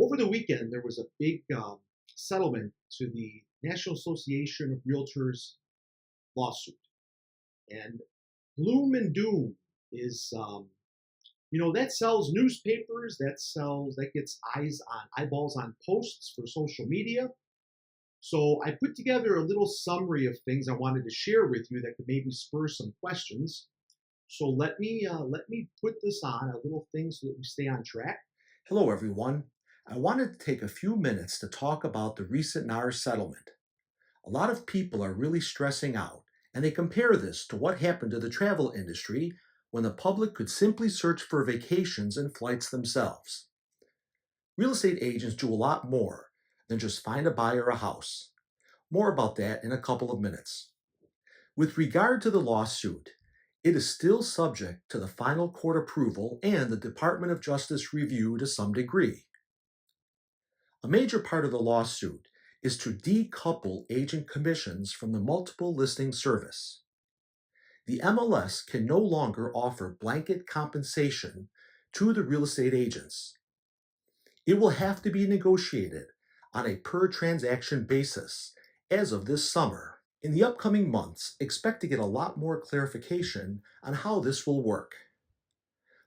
over the weekend, there was a big settlement to the National Association of Realtors lawsuit. And gloom and doom is, that sells newspapers, that gets eyeballs on posts for social media. So I put together a little summary of things I wanted to share with you that could maybe spur some questions. So let me put this on a little thing so that we stay on track. Hello, everyone. I wanted to take a few minutes to talk about the recent NAR settlement. A lot of people are really stressing out, and they compare this to what happened to the travel industry when the public could simply search for vacations and flights themselves. Real estate agents do a lot more than just find a buyer a house. More about that in a couple of minutes. With regard to the lawsuit, it is still subject to the final court approval and the Department of Justice review to some degree. A major part of the lawsuit is to decouple agent commissions from the multiple listing service. The MLS can no longer offer blanket compensation to the real estate agents. It will have to be negotiated on a per transaction basis as of this summer. In the upcoming months, expect to get a lot more clarification on how this will work.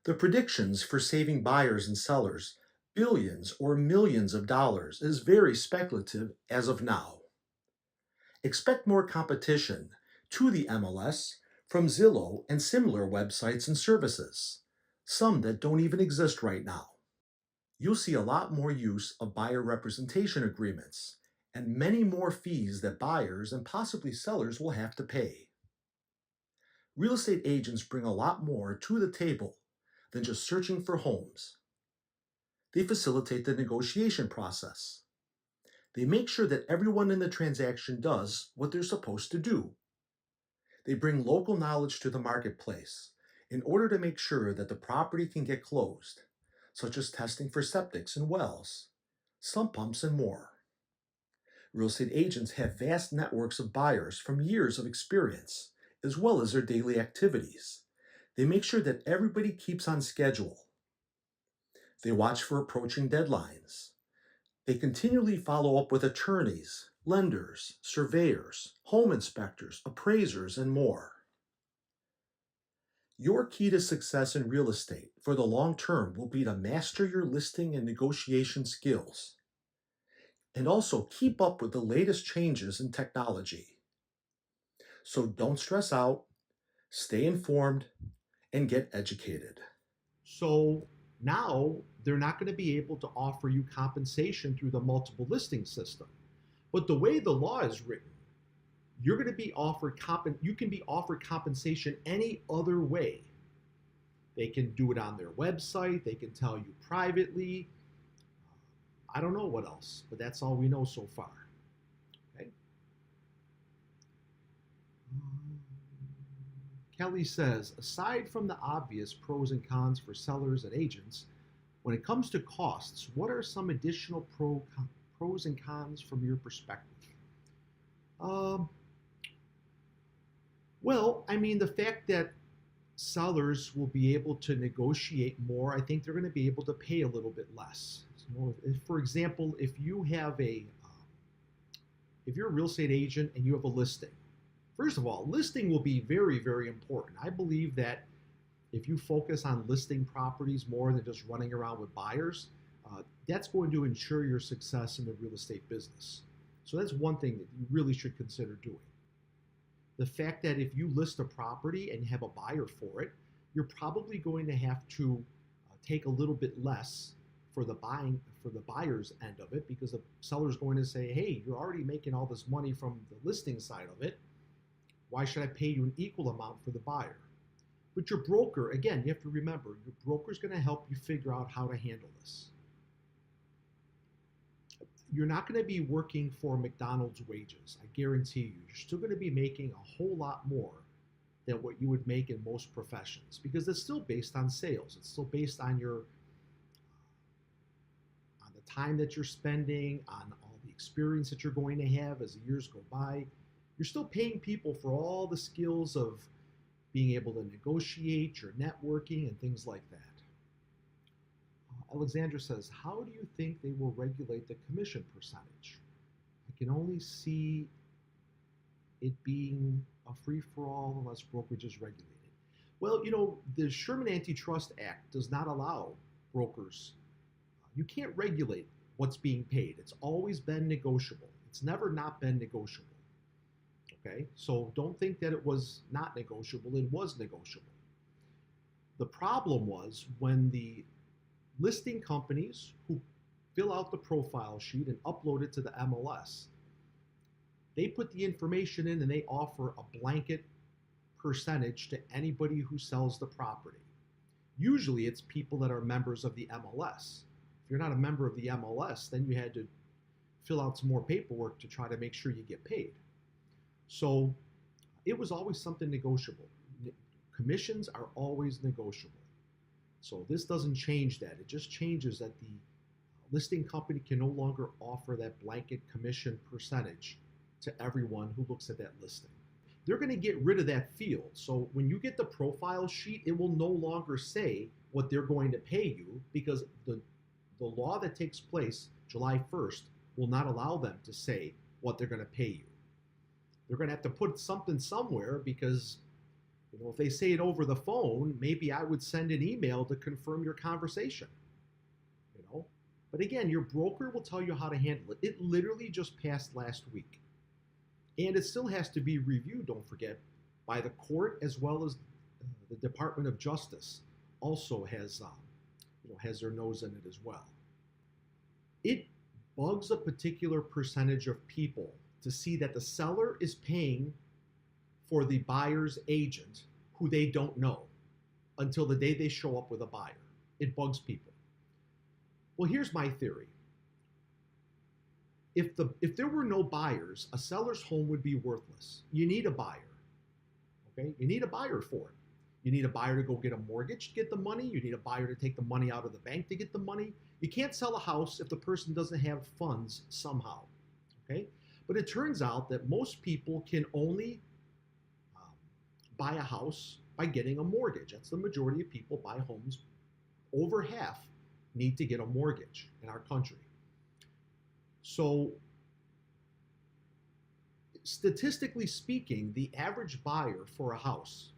The predictions for saving buyers and sellers billions or millions of dollars is very speculative as of now. Expect more competition to the MLS from Zillow and similar websites and services, some that don't even exist right now. You'll see a lot more use of buyer representation agreements and many more fees that buyers and possibly sellers will have to pay. Real estate agents bring a lot more to the table than just searching for homes. They facilitate the negotiation process. They make sure that everyone in the transaction does what they're supposed to do. They bring local knowledge to the marketplace in order to make sure that the property can get closed, such as testing for septics and wells, sump pumps, and more. Real estate agents have vast networks of buyers from years of experience, as well as their daily activities. They make sure that everybody keeps on schedule. They watch for approaching deadlines. They continually follow up with attorneys, lenders, surveyors, home inspectors, appraisers, and more. Your key to success in real estate for the long term will be to master your listing and negotiation skills, and also keep up with the latest changes in technology. So don't stress out, stay informed, and get educated. So now they're not going to be able to offer you compensation through the multiple listing system. But the way the law is written, you're going to be offered you can be offered compensation any other way. They can do it on their website, they can tell you privately. I don't know what else, but that's all we know so far. Okay. Kelly says, aside from the obvious pros and cons for sellers and agents, when it comes to costs, what are some additional pros and cons from your perspective? Well, I mean, the fact that sellers will be able to negotiate more, I think they're going to be able to pay a little bit less. So if, for example, if you're a real estate agent and you have a listing, first of all, listing will be very, very important. I believe that if you focus on listing properties more than just running around with buyers, that's going to ensure your success in the real estate business. So that's one thing that you really should consider doing. The fact that if you list a property and you have a buyer for it, you're probably going to have to take a little bit less for the buyer's end of it, because the seller's going to say, hey, you're already making all this money from the listing side of it. Why should I pay you an equal amount for the buyer? But your broker, again, you have to remember, your broker is going to help you figure out how to handle this. You're not going to be working for McDonald's wages. I guarantee you. You're still going to be making a whole lot more than what you would make in most professions, because it's still based on sales. It's still based on on the time that you're spending, on all the experience that you're going to have as the years go by. You're still paying people for all the skills of being able to negotiate, your networking, and things like that. Alexandra says, how do you think they will regulate the commission percentage? I can only see it being a free for all unless brokerage is regulated. Well, the Sherman Antitrust Act does not allow brokers. You can't regulate what's being paid. It's always been negotiable. It's never not been negotiable. Okay? So don't think that it was not negotiable. It was negotiable. The problem was when the listing companies who fill out the profile sheet and upload it to the MLS, they put the information in and they offer a blanket percentage to anybody who sells the property. Usually it's people that are members of the MLS. If you're not a member of the MLS, then you had to fill out some more paperwork to try to make sure you get paid. So it was always something negotiable. Commissions are always negotiable. So this doesn't change that. It just changes that the listing company can no longer offer that blanket commission percentage to everyone who looks at that listing. They're going to get rid of that field. So when you get the profile sheet, it will no longer say what they're going to pay you, because the law that takes place July 1st will not allow them to say what they're going to pay you. They're going to have to put something somewhere, because if they say it over the phone, maybe I would send an email to confirm your conversation. But again, your broker will tell you how to handle it. It literally just passed last week. And it still has to be reviewed, don't forget, by the court, as well as the Department of Justice also has their nose in it as well. It bugs a particular percentage of people to see that the seller is paying for the buyer's agent who they don't know until the day they show up with a buyer. It bugs people. Well, here's my theory. If there were no buyers, a seller's home would be worthless. You need a buyer. Okay? You need a buyer for it. You need a buyer to go get a mortgage to get the money. You need a buyer to take the money out of the bank to get the money. You can't sell a house if the person doesn't have funds somehow. Okay? But it turns out that most people can only buy a house by getting a mortgage. That's the majority of people buy homes. Over half need to get a mortgage in our country. So statistically speaking, the average buyer for a house,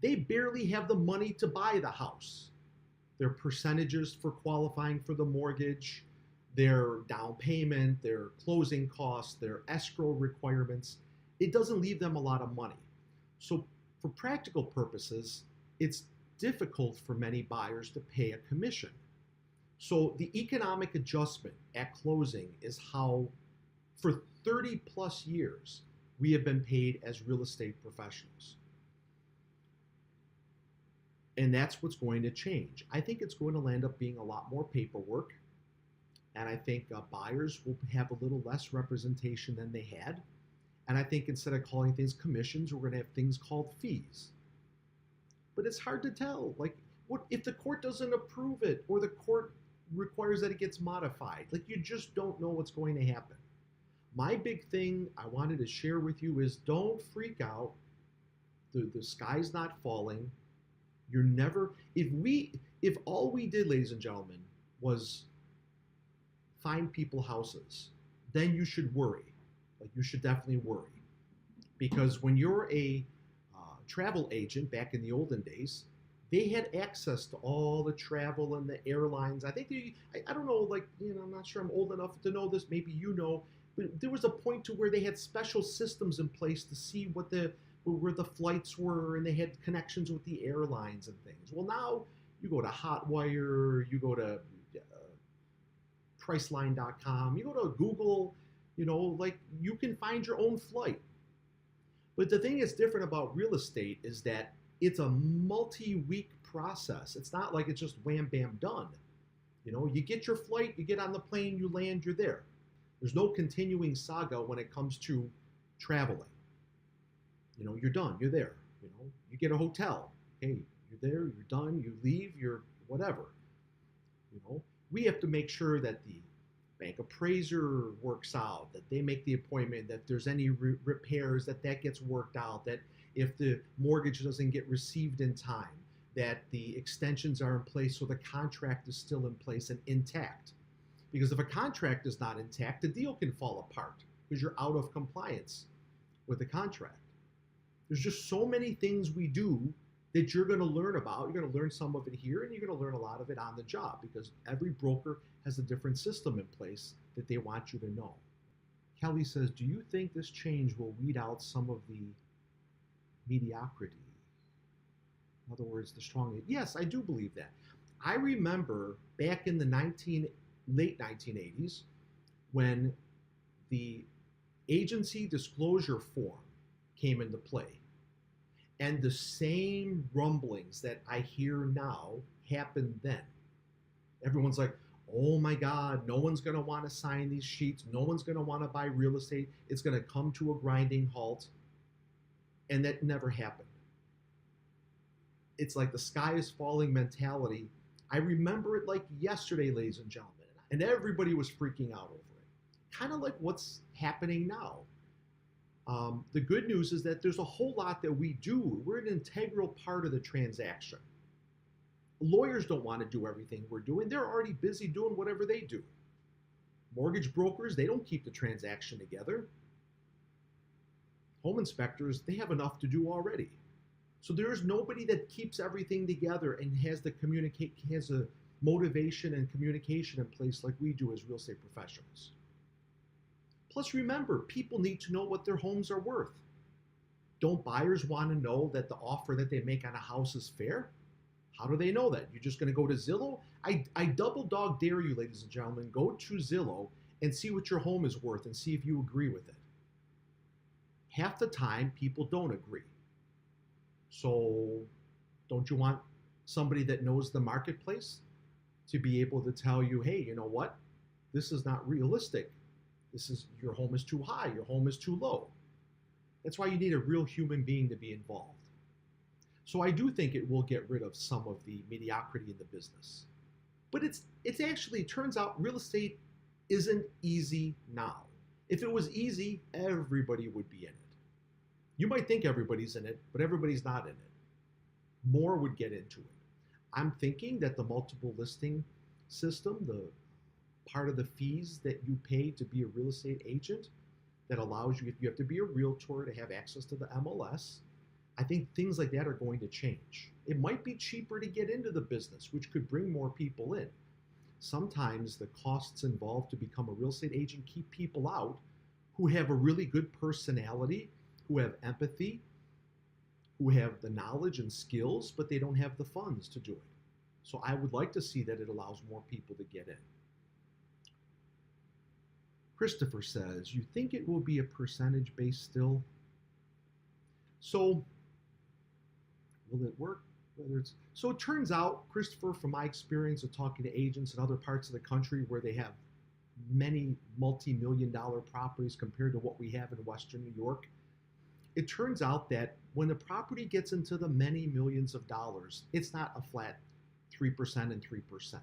they barely have the money to buy the house. Their percentages for qualifying for the mortgage, their down payment, their closing costs, their escrow requirements, it doesn't leave them a lot of money. So for practical purposes, it's difficult for many buyers to pay a commission. So the economic adjustment at closing is how, for 30 plus years, we have been paid as real estate professionals. And that's what's going to change. I think it's going to end up being a lot more paperwork. And I think buyers will have a little less representation than they had. And I think instead of calling things commissions, we're going to have things called fees. But it's hard to tell. Like, what if the court doesn't approve it, or the court requires that it gets modified? Like, you just don't know what's going to happen. My big thing I wanted to share with you is don't freak out. The sky's not falling. You're never, if all we did, ladies and gentlemen, was find people houses, then you should worry. Like, you should definitely worry. Because when you're a travel agent back in the olden days, they had access to all the travel and the airlines. I think I don't know, like, I'm not sure I'm old enough to know this. Maybe but there was a point to where they had special systems in place to see where the flights were, and they had connections with the airlines and things. Well, now you go to Hotwire, you go to Priceline.com, you go to Google, like, you can find your own flight. But the thing that's different about real estate is that it's a multi-week process. It's not like it's just wham, bam, done. You get your flight, you get on the plane, you land, you're there. There's no continuing saga when it comes to traveling. You're done, you're there. You get a hotel, hey, you're there, you're done, you leave, you're whatever. We have to make sure that the bank appraiser works out, that they make the appointment, that there's any repairs, that gets worked out, that if the mortgage doesn't get received in time, that the extensions are in place so the contract is still in place and intact. Because if a contract is not intact, the deal can fall apart because you're out of compliance with the contract. There's just so many things we do that you're going to learn about. You're going to learn some of it here, and you're going to learn a lot of it on the job because every broker has a different system in place that they want you to know. Kelly says, do you think this change will weed out some of the mediocrity? In other words, the strong. Yes, I do believe that. I remember back in the late 1980s when the agency disclosure form came into play. And the same rumblings that I hear now happened then. Everyone's like, oh my God, no one's going to want to sign these sheets. No one's going to want to buy real estate. It's going to come to a grinding halt. And that never happened. It's like the sky is falling mentality. I remember it like yesterday, ladies and gentlemen. And everybody was freaking out over it. Kind of like what's happening now. The good news is that there's a whole lot that we do. We're an integral part of the transaction. Lawyers don't want to do everything we're doing. They're already busy doing whatever they do. Mortgage brokers, they don't keep the transaction together. Home inspectors, they have enough to do already. So there's nobody that keeps everything together and has a motivation and communication in place like we do as real estate professionals. Plus, remember, people need to know what their homes are worth. Don't buyers want to know that the offer that they make on a house is fair? How do they know that? You're just going to go to Zillow? I double dog dare you, ladies and gentlemen, go to Zillow and see what your home is worth and see if you agree with it. Half the time, people don't agree. So, don't you want somebody that knows the marketplace to be able to tell you, hey, you know what? This is not realistic. Your home is too high, your home is too low. That's why you need a real human being to be involved. So I do think it will get rid of some of the mediocrity in the business. But it's actually, it turns out real estate isn't easy now. If it was easy, everybody would be in it. You might think everybody's in it, but everybody's not in it. More would get into it. I'm thinking that the multiple listing system, the part of the fees that you pay to be a real estate agent that allows you, if you have to be a realtor to have access to the MLS, I think things like that are going to change. It might be cheaper to get into the business, which could bring more people in. Sometimes the costs involved to become a real estate agent keep people out who have a really good personality, who have empathy, who have the knowledge and skills, but they don't have the funds to do it. So I would like to see that it allows more people to get in. Christopher says, you think it will be a percentage based still? So will it work? So it turns out, Christopher, from my experience of talking to agents in other parts of the country where they have many multi-million-dollar properties compared to what we have in Western New York, it turns out that when the property gets into the many millions of dollars, it's not a flat 3% and 3%.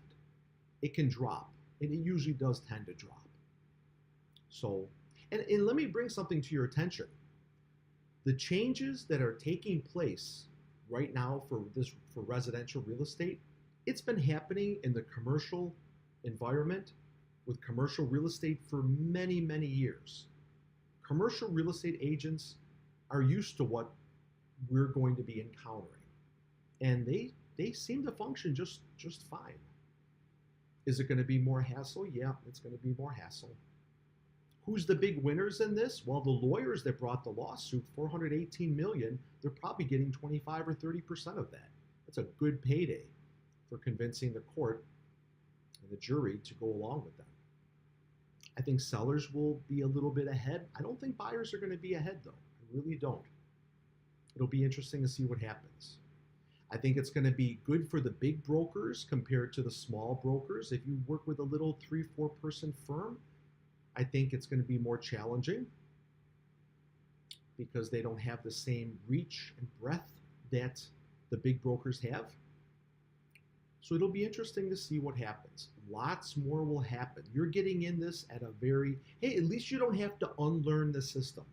It can drop, and it usually does tend to drop. So, and let me bring something to your attention. The changes that are taking place right now for residential real estate, it's been happening in the commercial environment with commercial real estate for many, many years. Commercial real estate agents are used to what we're going to be encountering, and they seem to function just fine. Is it going to be more hassle? Yeah, it's going to be more hassle. Who's the big winners in this? Well, the lawyers that brought the lawsuit, $418 million, they're probably getting 25 or 30% of that. That's a good payday for convincing the court and the jury to go along with them. I think sellers will be a little bit ahead. I don't think buyers are going to be ahead, though. I really don't. It'll be interesting to see what happens. I think it's going to be good for the big brokers compared to the small brokers. If you work with a little 3-4 person firm, I think it's going to be more challenging because they don't have the same reach and breadth that the big brokers have. So it'll be interesting to see what happens. Lots more will happen. You're getting in this at a very, hey, at least you don't have to unlearn the system.